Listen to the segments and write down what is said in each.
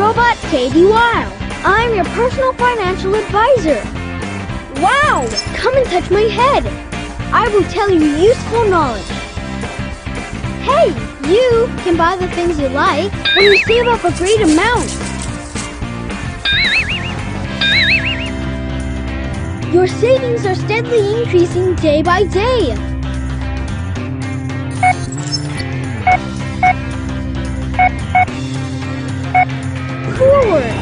robot, Katie Weil. I'm your personal financial advisor. Wow! Come and touch my head. I will tell you useful knowledge. Hey, you can buy the things you like when you save up a great amount. Your savings are steadily increasing day by day. Forward,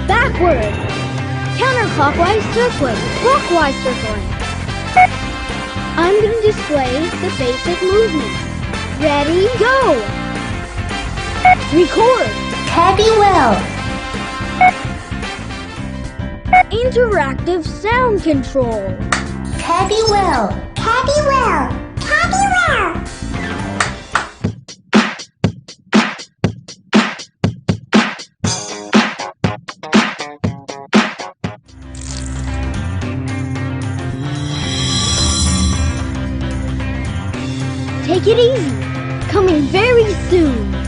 backward, counterclockwise circling, clockwise circling. I'm going to display the basic movements. Ready, go! Record. Katie Weil. Interactive sound control. Katie Weil. Katie Weil. Katie Weil. Take it easy. Coming very soon.